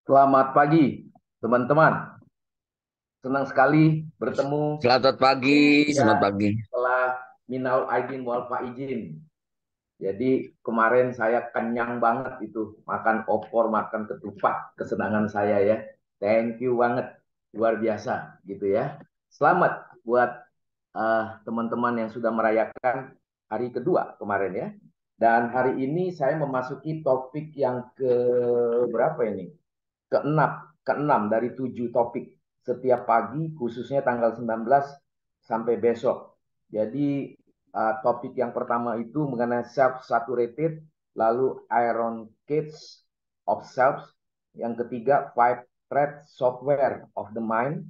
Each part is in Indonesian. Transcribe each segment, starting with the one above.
Selamat pagi, teman-teman. Senang sekali bertemu Selamat pagi, selamat ya pagi. setelah minal aidin wal faizin. Jadi kemarin saya kenyang banget itu makan opor, makan ketupat, kesenangan saya ya. Thank you banget, luar biasa gitu ya. Selamat buat teman-teman yang sudah merayakan hari kedua kemarin ya. Dan hari ini saya memasuki topik yang ke berapa ini? Keenam, keenam dari 7 topik setiap pagi, khususnya tanggal 19 sampai besok. Jadi topik yang pertama itu mengenai self-saturated, lalu Iron Cage of Self, yang ketiga Five Thread Software of the Mind,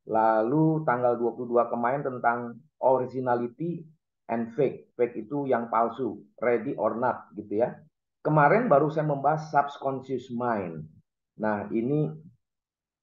lalu tanggal 22 kemarin tentang originality and fake. Fake itu yang palsu, ready or not gitu ya. Kemarin baru saya membahas subconscious mind. Nah, ini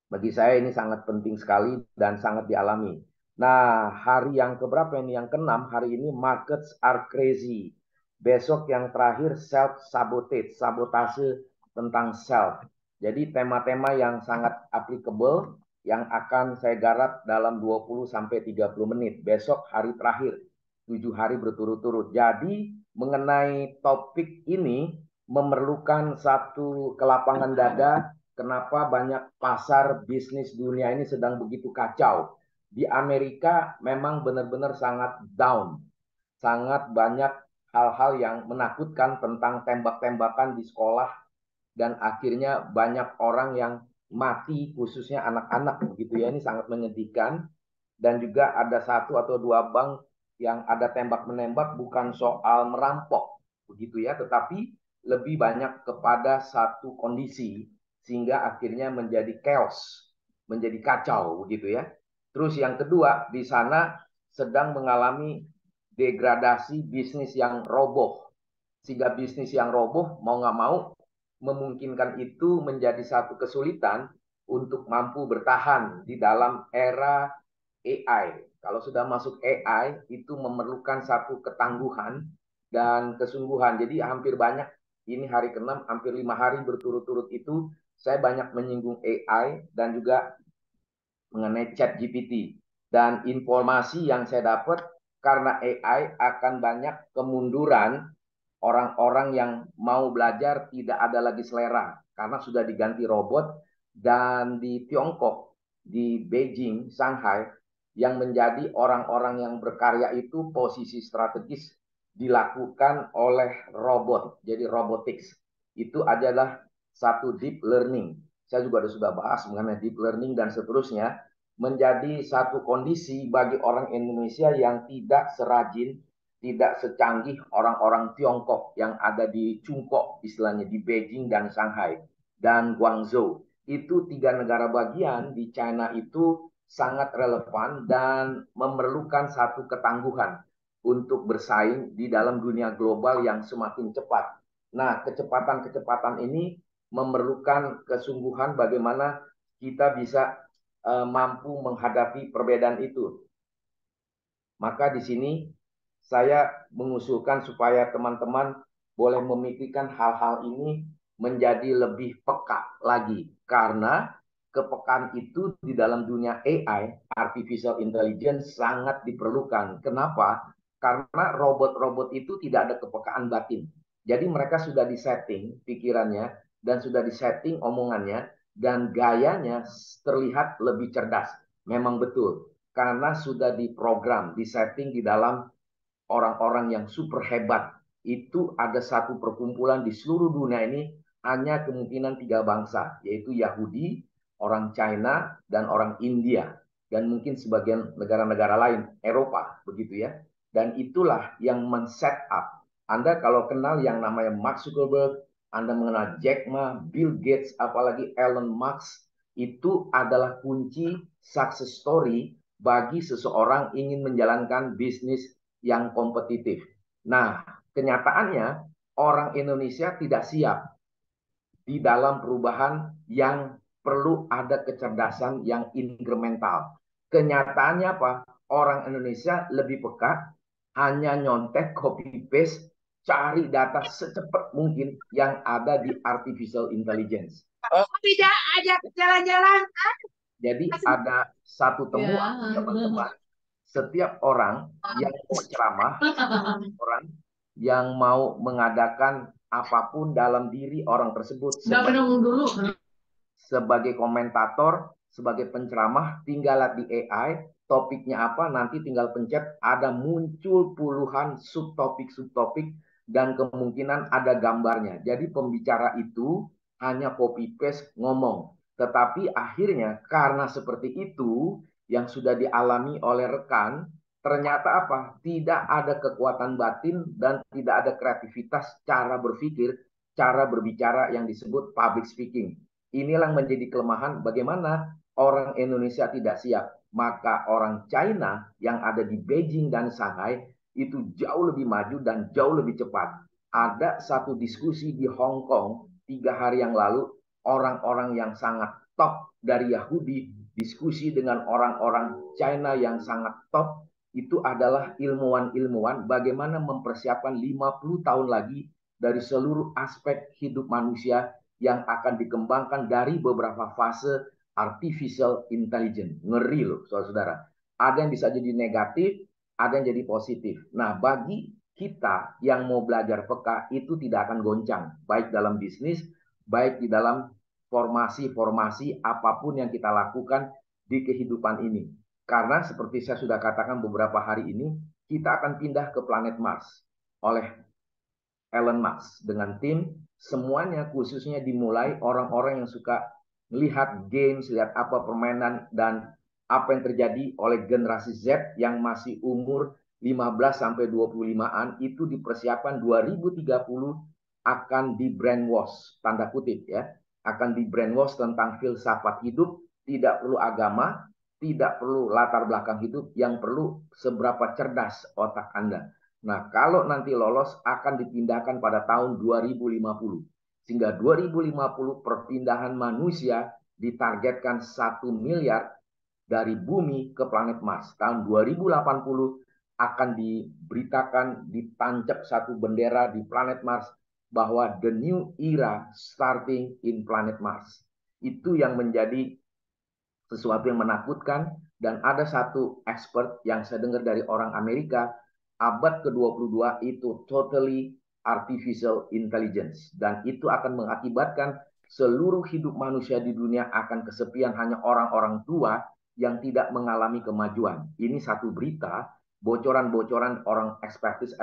bagi saya ini sangat penting sekali dan sangat dialami. Nah, hari yang keberapa ini? Yang keenam, hari ini markets are crazy. Besok yang terakhir self sabotage, sabotase tentang self. Jadi tema-tema yang sangat applicable yang akan saya garap dalam 20 sampai 30 menit. Besok hari terakhir, 7 hari berturut-turut. Jadi mengenai topik ini memerlukan satu kelapangan dada. Kenapa banyak pasar bisnis dunia ini sedang begitu kacau? Di Amerika memang benar-benar sangat down, sangat banyak hal-hal yang menakutkan tentang tembak-tembakan di sekolah dan akhirnya banyak orang yang mati, khususnya anak-anak begitu ya. Ini sangat menyedihkan dan juga ada satu atau dua bank yang ada tembak menembak bukan soal merampok begitu ya, tetapi lebih banyak kepada satu kondisi sehingga akhirnya menjadi chaos, menjadi kacau begitu ya. Terus yang kedua, di sana sedang mengalami degradasi bisnis yang roboh. Sehingga bisnis yang roboh mau nggak mau memungkinkan itu menjadi satu kesulitan untuk mampu bertahan di dalam era AI. Kalau sudah masuk AI, itu memerlukan satu ketangguhan dan kesungguhan. Jadi hampir banyak, ini hari ke-6, hampir 5 hari berturut-turut itu, saya banyak menyinggung AI dan juga mengenai chat GPT. Dan informasi yang saya dapat, karena AI akan banyak kemunduran orang-orang yang mau belajar tidak ada lagi selera. Karena sudah diganti robot. Dan di Tiongkok, di Beijing, Shanghai, yang menjadi orang-orang yang berkarya itu posisi strategis dilakukan oleh robot. Jadi robotics. Itu adalah satu deep learning. Saya juga sudah bahas mengenai deep learning dan seterusnya, menjadi satu kondisi bagi orang Indonesia yang tidak serajin, tidak secanggih orang-orang Tiongkok yang ada di Chungkok, istilahnya di Beijing dan Shanghai dan Guangzhou. Itu 3 negara bagian di China itu sangat relevan dan memerlukan satu ketangguhan untuk bersaing di dalam dunia global yang semakin cepat. Nah, kecepatan-kecepatan ini memerlukan kesungguhan bagaimana kita bisa mampu menghadapi perbedaan itu. Maka di sini saya mengusulkan supaya teman-teman boleh memikirkan hal-hal ini menjadi lebih peka lagi. Karena kepekaan itu di dalam dunia AI, Artificial Intelligence, sangat diperlukan. Kenapa? Karena robot-robot itu tidak ada kepekaan batin. Jadi mereka sudah disetting pikirannya dan sudah disetting omongannya dan gayanya terlihat lebih cerdas. Memang betul karena sudah diprogram, disetting di dalam orang-orang yang super hebat. Itu ada satu perkumpulan di seluruh dunia ini hanya kemungkinan 3 bangsa, yaitu Yahudi, orang China, dan orang India. Dan mungkin sebagian negara-negara lain, Eropa, begitu ya. Dan itulah yang men-set up. Anda kalau kenal yang namanya Mark Zuckerberg, Anda mengenal Jack Ma, Bill Gates, apalagi Elon Musk, itu adalah kunci success story bagi seseorang ingin menjalankan bisnis yang kompetitif. Nah, kenyataannya orang Indonesia tidak siap di dalam perubahan yang perlu ada kecerdasan yang incremental. Kenyataannya apa? Orang Indonesia lebih peka, hanya nyontek, copy paste, cari data secepat mungkin yang ada di artificial intelligence. Oh, tidak ajak jalan-jalan. Jadi ada satu temuan teman-teman, setiap orang yang mau ceramah, orang yang mau mengadakan apapun dalam diri orang tersebut Nggak sebagai menunggu dulu. komentator, sebagai penceramah, tinggal lihat di AI, topiknya apa, nanti tinggal pencet, ada muncul puluhan subtopik-subtopik, dan kemungkinan ada gambarnya. Jadi pembicara itu hanya copy paste ngomong. Tetapi akhirnya karena seperti itu, yang sudah dialami oleh rekan, ternyata apa? Tidak ada kekuatan batin dan tidak ada kreativitas cara berpikir, cara berbicara yang disebut public speaking. Inilah yang menjadi kelemahan bagaimana orang Indonesia tidak siap. Maka orang China yang ada di Beijing dan Shanghai itu jauh lebih maju dan jauh lebih cepat. Ada satu diskusi di Hong Kong 3 hari yang lalu, orang-orang yang sangat top dari Yahudi diskusi dengan orang-orang China yang sangat top, itu adalah ilmuwan-ilmuwan bagaimana mempersiapkan 50 tahun lagi dari seluruh aspek hidup manusia yang akan dikembangkan dari beberapa fase artificial intelligence. Ngeri loh, saudara-saudara. Ada yang bisa jadi negatif, ada yang jadi positif. Nah, bagi kita yang mau belajar peka, itu tidak akan goncang. Baik dalam bisnis, baik di dalam formasi-formasi apapun yang kita lakukan di kehidupan ini. Karena seperti saya sudah katakan beberapa hari ini, kita akan pindah ke planet Mars oleh Elon Musk dengan tim, semuanya khususnya dimulai orang-orang yang suka melihat games, lihat apa permainan dan apa yang terjadi oleh generasi Z yang masih umur 15 sampai 25-an itu dipersiapkan 2030 akan di brainwash, tanda kutip ya, akan di brainwash tentang filsafat hidup, tidak perlu agama, tidak perlu latar belakang hidup, yang perlu seberapa cerdas otak Anda. Nah, kalau nanti lolos akan dipindahkan pada tahun 2050. Sehingga 2050 perpindahan manusia ditargetkan 1 miliar dari bumi ke planet Mars. Tahun 2080 akan diberitakan, ditancap satu bendera di planet Mars bahwa the new era starting in planet Mars. Itu yang menjadi sesuatu yang menakutkan, dan ada satu expert yang saya dengar dari orang Amerika, abad ke-22 itu totally artificial intelligence, dan itu akan mengakibatkan seluruh hidup manusia di dunia akan kesepian, hanya orang-orang tua yang tidak mengalami kemajuan. Ini satu berita, bocoran-bocoran orang ekspertis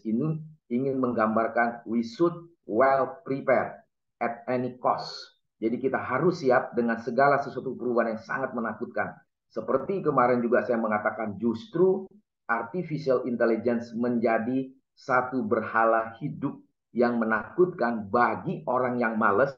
ini ingin menggambarkan we should well prepare at any cost. Jadi kita harus siap dengan segala sesuatu perubahan yang sangat menakutkan. Seperti kemarin juga saya mengatakan, justru artificial intelligence menjadi satu berhala hidup yang menakutkan bagi orang yang malas,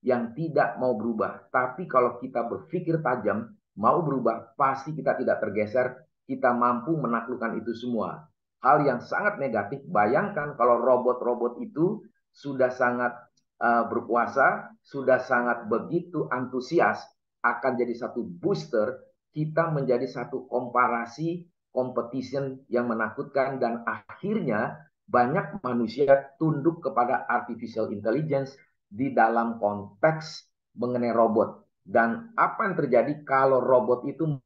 yang tidak mau berubah. Tapi kalau kita berpikir tajam, mau berubah, pasti kita tidak tergeser, kita mampu menaklukkan itu semua. Hal yang sangat negatif, bayangkan kalau robot-robot itu sudah sangat berkuasa, sudah sangat begitu antusias, akan jadi satu booster, kita menjadi satu komparasi, competition yang menakutkan, dan akhirnya banyak manusia tunduk kepada artificial intelligence di dalam konteks mengenai robot. Dan apa yang terjadi kalau robot itu.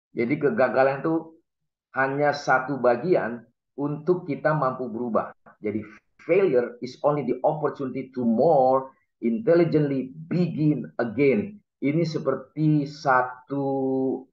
Jadi kegagalan itu hanya satu bagian untuk kita mampu berubah. Jadi failure is only the opportunity to more intelligently begin again. Ini seperti satu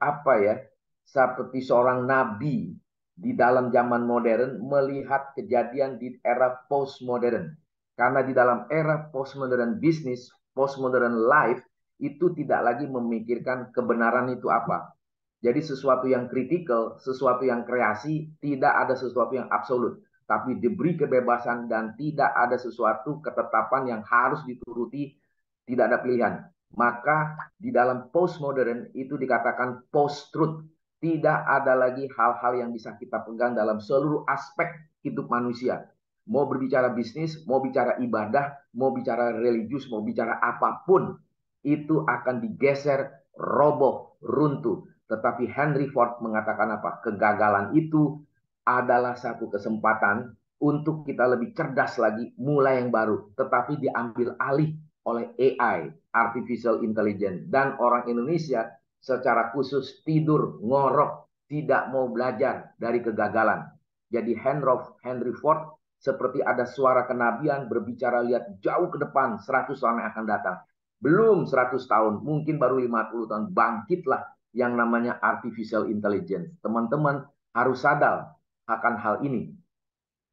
apa ya? Seperti seorang nabi di dalam zaman modern melihat kejadian di era postmodern. Karena di dalam era postmodern bisnis, postmodern life, itu tidak lagi memikirkan kebenaran itu apa. Jadi sesuatu yang kritikal, sesuatu yang kreasi, tidak ada sesuatu yang absolut. Tapi diberi kebebasan dan tidak ada sesuatu ketetapan yang harus dituruti, tidak ada pilihan. Maka di dalam postmodern itu dikatakan post-truth. Tidak ada lagi hal-hal yang bisa kita pegang dalam seluruh aspek hidup manusia. Mau berbicara bisnis, mau bicara ibadah, mau bicara religius, mau bicara apapun, itu akan digeser, roboh, runtuh. Tetapi Henry Ford mengatakan apa? Kegagalan itu adalah satu kesempatan untuk kita lebih cerdas lagi, mulai yang baru. Tetapi diambil alih oleh AI, Artificial Intelligence. Dan orang Indonesia secara khusus tidur, ngorok, tidak mau belajar dari kegagalan. Jadi Henry Ford seperti ada suara kenabian berbicara lihat jauh ke depan, 100 tahun yang akan datang. Belum 100 tahun, mungkin baru 50 tahun, bangkitlah yang namanya artificial intelligence. Teman-teman harus sadar akan hal ini.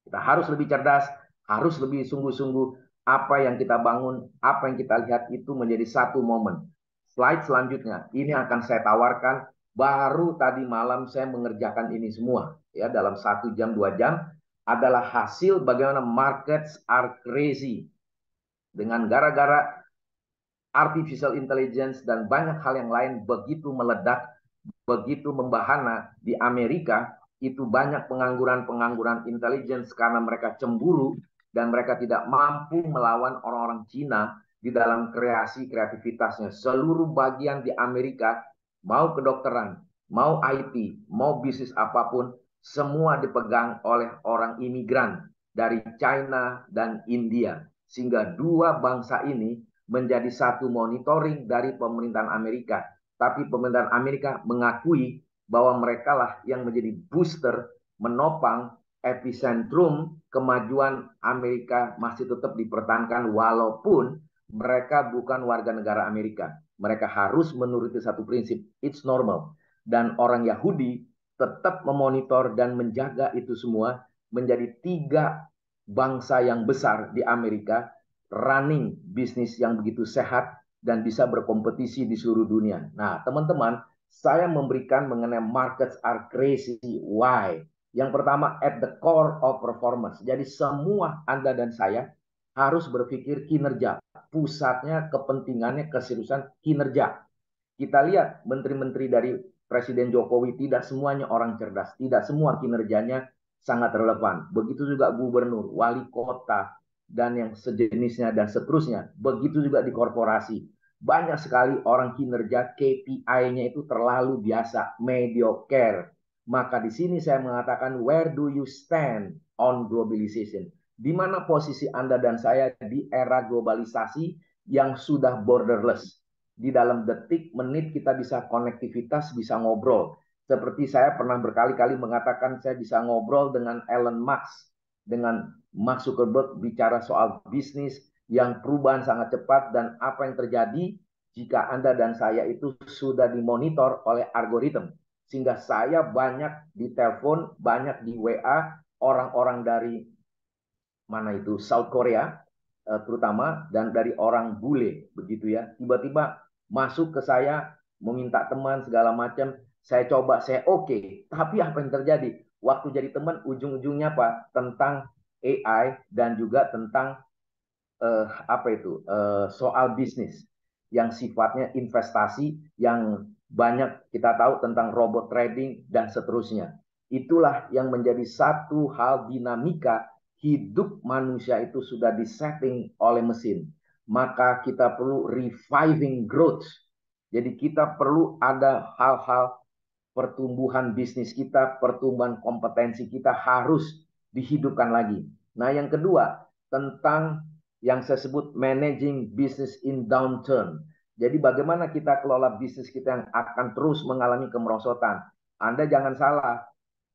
Kita harus lebih cerdas, harus lebih sungguh-sungguh. Apa yang kita bangun, apa yang kita lihat itu menjadi satu momen. Slide selanjutnya, ini akan saya tawarkan. Baru tadi malam saya mengerjakan ini semua. Ya, dalam 1 jam, 2 jam adalah hasil bagaimana markets are crazy. Dengan gara-gara artificial intelligence dan banyak hal yang lain begitu meledak, begitu membahana di Amerika, itu banyak pengangguran-pengangguran intelligence karena mereka cemburu dan mereka tidak mampu melawan orang-orang Cina di dalam kreativitasnya. Seluruh bagian di Amerika, mau kedokteran, mau IT, mau bisnis apapun, semua dipegang oleh orang imigran dari China dan India. Sehingga dua bangsa ini menjadi satu monitoring dari pemerintahan Amerika. Tapi pemerintahan Amerika mengakui bahwa mereka lah yang menjadi booster, menopang epicentrum kemajuan Amerika masih tetap dipertahankan walaupun mereka bukan warga negara Amerika. Mereka harus menuruti satu prinsip, it's normal. Dan orang Yahudi tetap memonitor dan menjaga itu semua menjadi 3 bangsa yang besar di Amerika running bisnis yang begitu sehat dan bisa berkompetisi di seluruh dunia. Nah, teman-teman, saya memberikan mengenai markets are crazy. Why? Yang pertama, at the core of performance. Jadi semua Anda dan saya harus berpikir kinerja. Pusatnya, kepentingannya, keseriusan kinerja. Kita lihat menteri-menteri dari Presiden Jokowi tidak semuanya orang cerdas. Tidak semua kinerjanya sangat relevan. Begitu juga gubernur, wali kota, dan yang sejenisnya dan seterusnya. Begitu juga di korporasi. Banyak sekali orang kinerja KPI-nya itu terlalu biasa, mediocre. Maka di sini saya mengatakan, where do you stand on globalization? Di mana posisi Anda dan saya di era globalisasi yang sudah borderless? Di dalam detik, menit kita bisa konektivitas, bisa ngobrol. Seperti saya pernah berkali-kali mengatakan saya bisa ngobrol dengan Elon Musk, dengan Mark Zuckerberg bicara soal bisnis yang perubahan sangat cepat dan apa yang terjadi jika Anda dan saya itu sudah dimonitor oleh algoritma. Sehingga saya banyak ditelepon, banyak di WA orang-orang dari mana itu South Korea terutama dan dari orang bule begitu ya. Tiba-tiba masuk ke saya meminta teman segala macam. Saya coba, saya oke. Tapi apa yang terjadi? Waktu jadi teman ujung-ujungnya apa? Tentang AI dan juga tentang apa itu soal bisnis yang sifatnya investasi yang banyak kita tahu tentang robot trading dan seterusnya. Itulah yang menjadi satu hal dinamika hidup manusia itu sudah disetting oleh mesin. Maka kita perlu reviving growth. Jadi kita perlu ada hal-hal pertumbuhan bisnis kita, pertumbuhan kompetensi kita harus dihidupkan lagi. Nah, yang kedua, tentang yang saya sebut managing business in downturn. Jadi bagaimana kita kelola bisnis kita yang akan terus mengalami kemerosotan. Anda jangan salah,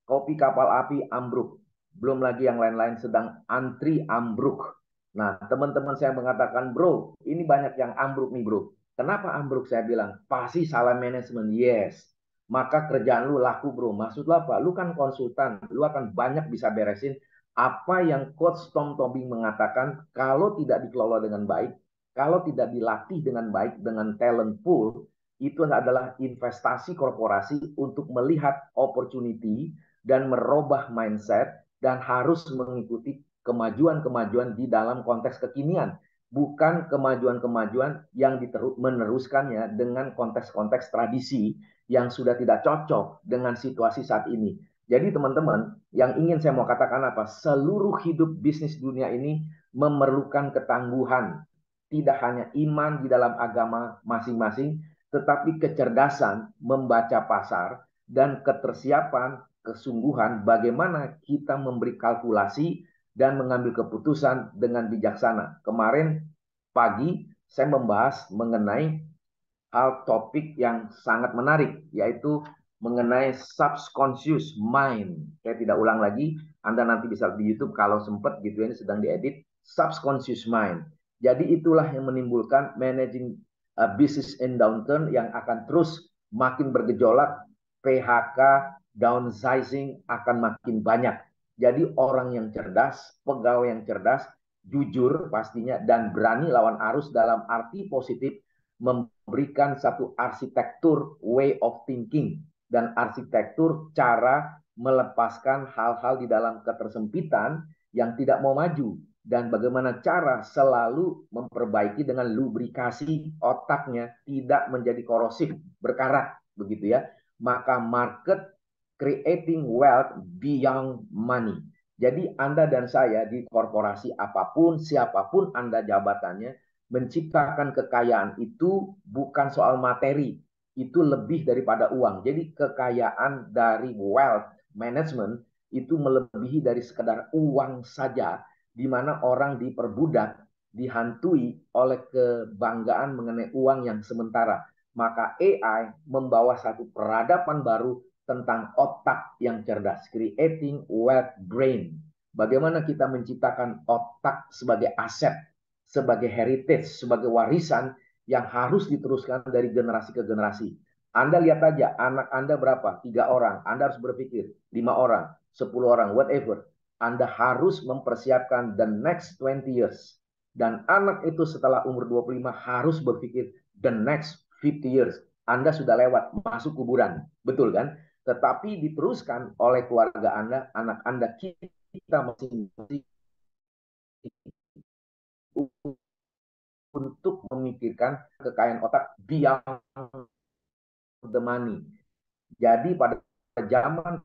kopi kapal api ambruk. Belum lagi yang lain-lain sedang antri ambruk. Nah, teman-teman saya mengatakan, bro, ini banyak yang ambruk nih bro. Kenapa ambruk? Saya bilang, pasti salah manajemen. Yes. maka kerjaan lu laku bro. Maksud lu apa? Lu kan konsultan, lu akan banyak bisa beresin apa yang Coach Tom Tobing mengatakan. Kalau tidak dikelola dengan baik, kalau tidak dilatih dengan baik dengan talent pool, itu adalah investasi korporasi untuk melihat opportunity dan merubah mindset dan harus mengikuti kemajuan-kemajuan di dalam konteks kekinian, bukan kemajuan-kemajuan yang meneruskannya dengan konteks-konteks tradisi yang sudah tidak cocok dengan situasi saat ini. Jadi teman-teman, yang ingin saya mau katakan apa? Seluruh hidup bisnis dunia ini memerlukan ketangguhan. Tidak hanya iman di dalam agama masing-masing, tetapi kecerdasan membaca pasar dan ketersiapan, kesungguhan bagaimana kita memberi kalkulasi dan mengambil keputusan dengan bijaksana. Kemarin pagi saya membahas mengenai hal topik yang sangat menarik, yaitu mengenai subconscious mind. Saya tidak ulang lagi, Anda nanti bisa di YouTube kalau sempat gitu, ini sedang diedit. Subconscious mind. Jadi itulah yang menimbulkan managing business in downturn yang akan terus makin bergejolak, PHK, downsizing akan makin banyak. Jadi orang yang cerdas, pegawai yang cerdas, jujur pastinya, dan berani lawan arus dalam arti positif, memberikan satu arsitektur way of thinking dan arsitektur cara melepaskan hal-hal di dalam ketersempitan yang tidak mau maju, dan bagaimana cara selalu memperbaiki dengan lubrikasi otaknya tidak menjadi korosif, berkarat begitu ya. Maka market creating wealth beyond money. Jadi Anda dan saya di korporasi apapun, siapapun Anda jabatannya, menciptakan kekayaan itu bukan soal materi, itu lebih daripada uang. Jadi kekayaan dari wealth management itu melebihi dari sekedar uang saja, di mana orang diperbudak, dihantui oleh kebanggaan mengenai uang yang sementara. Maka AI membawa satu peradaban baru tentang otak yang cerdas, creating wealth brain. Bagaimana kita menciptakan otak sebagai aset, sebagai heritage, sebagai warisan yang harus diteruskan dari generasi ke generasi. Anda lihat aja, anak Anda berapa? 3 orang. Anda harus berpikir 5 orang, 10 orang, whatever. Anda harus mempersiapkan the next 20 years. Dan anak itu setelah umur 25 harus berpikir the next 50 years. Anda sudah lewat, masuk kuburan. Betul kan? Tetapi diteruskan oleh keluarga Anda, anak Anda, kita masing-masing untuk memikirkan kekayaan otak beyond the money. Jadi pada zaman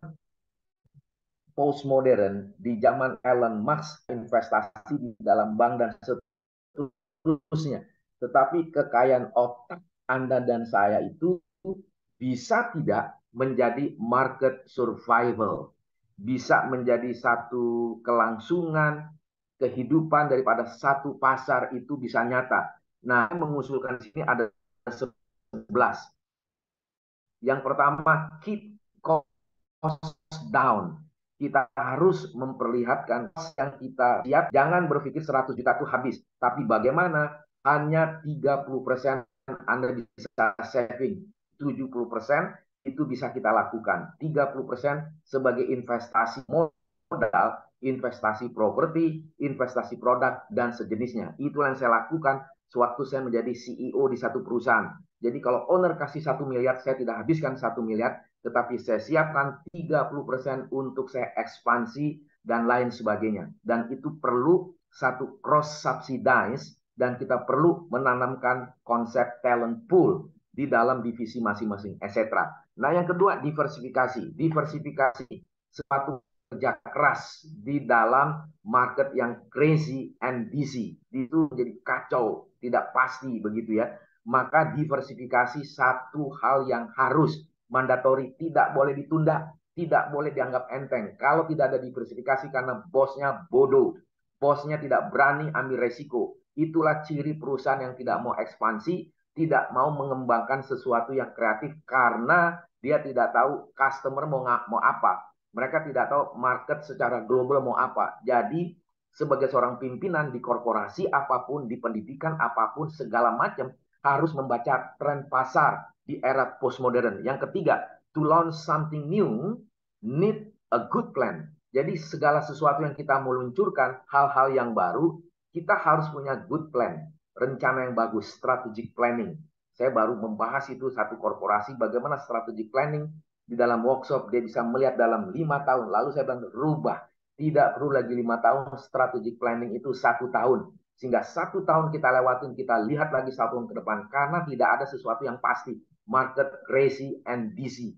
postmodern, di zaman Elon Musk, investasi di dalam bank dan seterusnya. Tetapi kekayaan otak Anda dan saya itu bisa tidak menjadi market survival, bisa menjadi satu kelangsungan kehidupan daripada satu pasar itu bisa nyata. Nah, mengusulkan di sini ada 11. Yang pertama, keep cost down. Kita harus memperlihatkan yang kita siap. Jangan berpikir 100 juta itu habis. Tapi bagaimana hanya 30% Anda bisa saving. 70% itu bisa kita lakukan. 30% sebagai investasi modal, investasi properti, investasi produk, dan sejenisnya. Itulah yang saya lakukan sewaktu saya menjadi CEO di satu perusahaan. Jadi kalau owner kasih 1 miliar, saya tidak habiskan 1 miliar, tetapi saya siapkan 30% untuk saya ekspansi dan lain sebagainya. Dan itu perlu satu cross subsidize, dan kita perlu menanamkan konsep talent pool di dalam divisi masing-masing, etc. Nah, yang kedua, diversifikasi. Diversifikasi suatu kerja keras di dalam market yang crazy and busy. Itu menjadi kacau, tidak pasti begitu ya. Maka diversifikasi satu hal yang harus mandatori, tidak boleh ditunda, tidak boleh dianggap enteng. Kalau tidak ada diversifikasi karena bosnya bodoh, bosnya tidak berani ambil resiko. Itulah ciri perusahaan yang tidak mau ekspansi, tidak mau mengembangkan sesuatu yang kreatif karena dia tidak tahu customer mau apa. Mereka tidak tahu market secara global mau apa. Jadi sebagai seorang pimpinan di korporasi apapun, di pendidikan apapun, segala macam, harus membaca tren pasar di era postmodern. Yang ketiga, to launch something new need a good plan. Jadi segala sesuatu yang kita meluncurkan, hal-hal yang baru, kita harus punya good plan, rencana yang bagus, strategic planning. Saya baru membahas itu satu korporasi, bagaimana strategic planning di dalam workshop, dia bisa melihat dalam 5 tahun. Lalu saya bilang, rubah. Tidak perlu lagi 5 tahun, strategic planning itu 1 tahun. Sehingga 1 tahun kita lewatin, kita lihat lagi 1 tahun ke depan. Karena tidak ada sesuatu yang pasti. Market crazy and busy.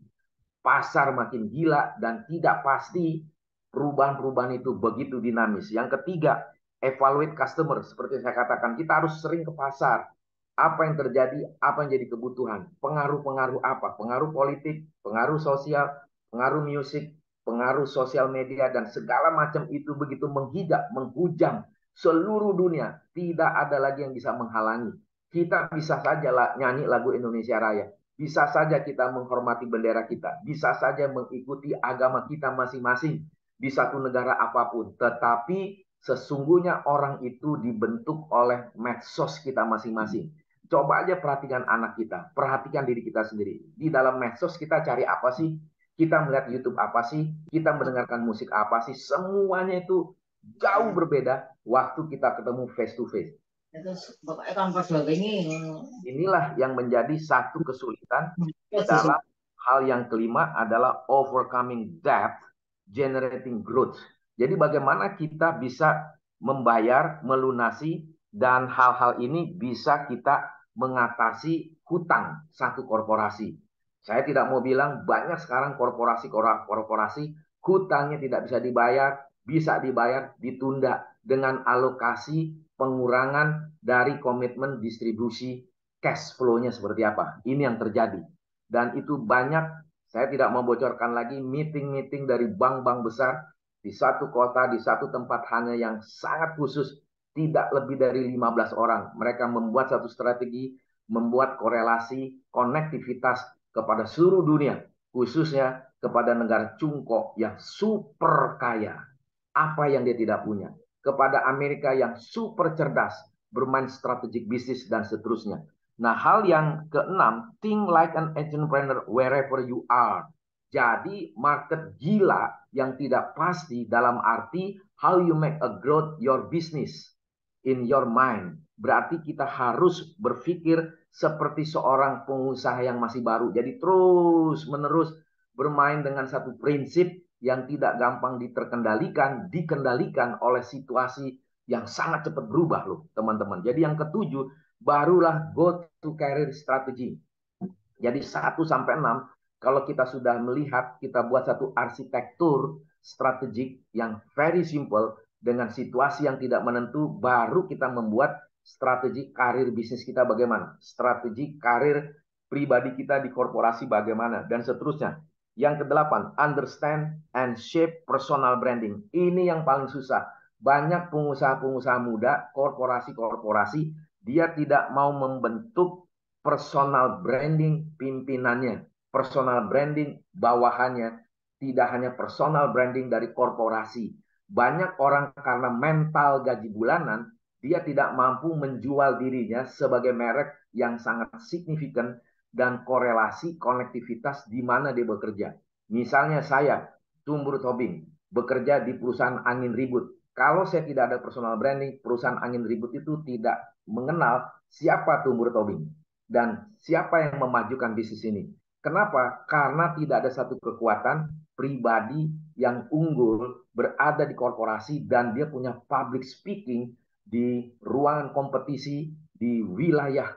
Pasar makin gila dan tidak pasti, perubahan-perubahan itu begitu dinamis. Yang ketiga, evaluate customer. Seperti saya katakan, kita harus sering ke pasar. Apa yang terjadi, apa yang jadi kebutuhan. Pengaruh-pengaruh apa? Pengaruh politik, pengaruh sosial, pengaruh musik, pengaruh sosial media, dan segala macam itu begitu menghijab, menghujam seluruh dunia. Tidak ada lagi yang bisa menghalangi. Kita bisa saja nyanyi lagu Indonesia Raya. Bisa saja kita menghormati bendera kita. Bisa saja mengikuti agama kita masing-masing di satu negara apapun. Tetapi sesungguhnya orang itu dibentuk oleh medsos kita masing-masing. Coba aja perhatikan anak kita. Perhatikan diri kita sendiri. Di dalam medsos kita cari apa sih? Kita melihat YouTube apa sih? Kita mendengarkan musik apa sih? Semuanya itu jauh berbeda waktu kita ketemu face to face. Inilah yang menjadi satu kesulitan dalam hal yang kelima adalah overcoming debt, generating growth. Jadi bagaimana kita bisa membayar, melunasi, dan hal-hal ini bisa kita mengatasi hutang satu korporasi. Saya tidak mau bilang banyak sekarang korporasi hutangnya tidak bisa dibayar, ditunda dengan alokasi pengurangan dari komitmen distribusi cash flow-nya seperti apa. Ini yang terjadi. Dan itu banyak, saya tidak membocorkan lagi, meeting-meeting dari bank-bank besar di satu kota, di satu tempat hanya yang sangat khusus, tidak lebih dari 15 orang. Mereka membuat satu strategi, membuat korelasi, konektivitas kepada seluruh dunia, khususnya kepada negara cungkok yang super kaya. Apa yang dia tidak punya? Kepada Amerika yang super cerdas, bermain strategik bisnis, dan seterusnya. Nah, hal yang keenam, think like an entrepreneur wherever you are. Jadi, market gila yang tidak pasti dalam arti how you make a growth your business in your mind. Berarti kita harus berpikir seperti seorang pengusaha yang masih baru. Jadi terus menerus bermain dengan satu prinsip yang tidak gampang dikendalikan oleh situasi yang sangat cepat berubah loh teman-teman. Jadi yang ketujuh, barulah go to career strategy. Jadi 1 sampai 6, kalau kita sudah melihat, kita buat satu arsitektur strategik yang very simple dengan situasi yang tidak menentu, baru kita membuat strategi karir bisnis kita bagaimana, strategi karir pribadi kita di korporasi bagaimana, dan seterusnya. Yang kedelapan, understand and shape personal branding. Ini yang paling susah. Banyak pengusaha-pengusaha muda, korporasi-korporasi, dia tidak mau membentuk personal branding pimpinannya, personal branding bawahannya, tidak hanya personal branding dari korporasi. Banyak orang karena mental gaji bulanan, dia tidak mampu menjual dirinya sebagai merek yang sangat signifikan dan korelasi konektivitas di mana dia bekerja. Misalnya saya, Tumbur Tobing, bekerja di perusahaan angin ribut. Kalau saya tidak ada personal branding, perusahaan angin ribut itu tidak mengenal siapa Tumbur Tobing dan siapa yang memajukan bisnis ini. Kenapa? Karena tidak ada satu kekuatan pribadi yang unggul berada di korporasi dan dia punya public speaking di ruangan kompetisi, di wilayah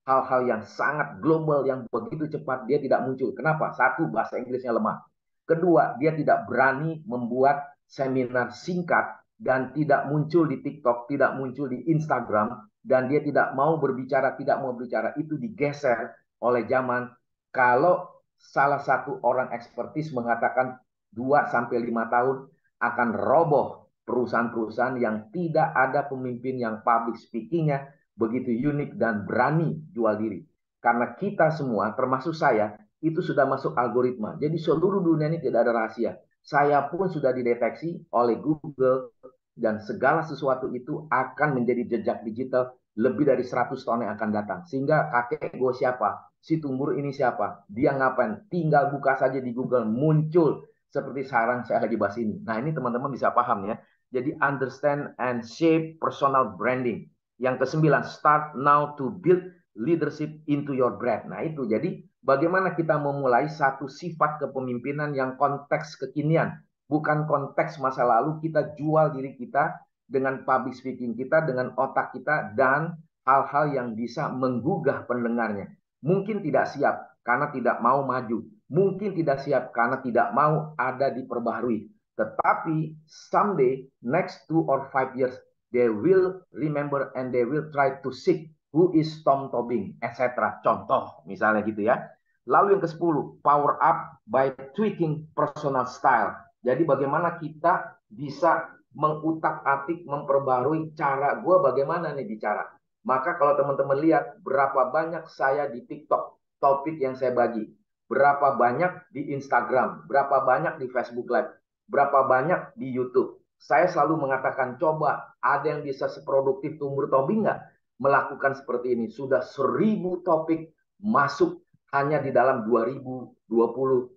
hal-hal yang sangat global yang begitu cepat, dia tidak muncul. Kenapa? Satu, bahasa Inggrisnya lemah. Kedua, dia tidak berani membuat seminar singkat dan tidak muncul di TikTok, tidak muncul di Instagram, dan dia tidak mau berbicara, itu digeser oleh zaman. Kalau salah satu orang ekspertis mengatakan 2-5 tahun akan roboh perusahaan-perusahaan yang tidak ada pemimpin yang public speakingnya begitu unik dan berani jual diri. Karena kita semua, termasuk saya, itu sudah masuk algoritma. Jadi seluruh dunia ini tidak ada rahasia. Saya pun sudah dideteksi oleh Google dan segala sesuatu itu akan menjadi jejak digital lebih dari 100 tahun yang akan datang. Sehingga kakek gue siapa? Si Tumbur ini siapa? Dia ngapain? Tinggal buka saja di Google, muncul seperti sekarang saya lagi bahas ini. Nah, ini teman-teman bisa paham ya. Jadi understand and shape personal branding. Yang kesembilan, start now to build leadership into your brand. Nah, itu jadi bagaimana kita memulai satu sifat kepemimpinan yang konteks kekinian, bukan konteks masa lalu. Kita jual diri kita dengan public speaking kita, dengan otak kita, dan hal-hal yang bisa menggugah pendengarnya. Mungkin tidak siap karena tidak mau maju. Mungkin tidak siap karena tidak mau ada diperbaharui. Tetapi someday, next 2 or 5 years, they will remember and they will try to seek who is Tom Tobing, etc. Contoh, misalnya gitu ya. Lalu yang ke-10, power up by tweaking personal style. Jadi bagaimana kita bisa mengutak-atik, memperbarui cara gue bagaimana nih bicara. Maka kalau teman-teman lihat berapa banyak saya di TikTok, topik yang saya bagi. Berapa banyak di Instagram, berapa banyak di Facebook Live, berapa banyak di YouTube. Saya selalu mengatakan, coba ada yang bisa seproduktif Tumbur Tobing nggak melakukan seperti ini. Sudah 1000 topik masuk hanya di dalam 2020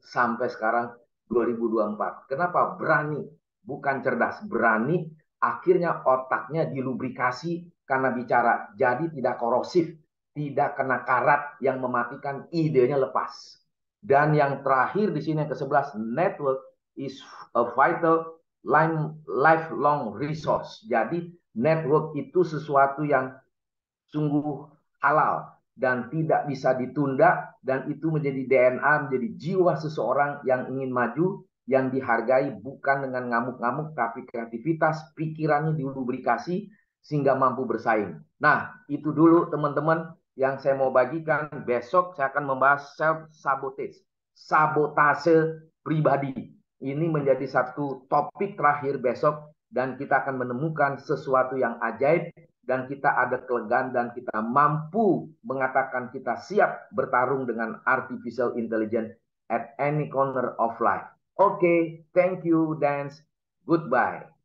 sampai sekarang 2024. Kenapa? Berani. Bukan cerdas, berani, akhirnya otaknya dilubrikasi karena bicara, jadi tidak korosif, tidak kena karat yang mematikan, idenya lepas. Dan yang terakhir di sini yang ke-11, network is a vital lifelong resource. Jadi network itu sesuatu yang sungguh halal dan tidak bisa ditunda, dan itu menjadi DNA, menjadi jiwa seseorang yang ingin maju, yang dihargai bukan dengan ngamuk-ngamuk, tapi kreativitas, pikirannya dilubrikasi sehingga mampu bersaing. Nah, itu dulu teman-teman yang saya mau bagikan. Besok saya akan membahas self sabotage, sabotase pribadi. Ini menjadi satu topik terakhir besok, dan kita akan menemukan sesuatu yang ajaib, dan kita ada kelegaan, dan kita mampu mengatakan kita siap bertarung dengan artificial intelligence at any corner of life. Okay, thank you, Dance. Goodbye.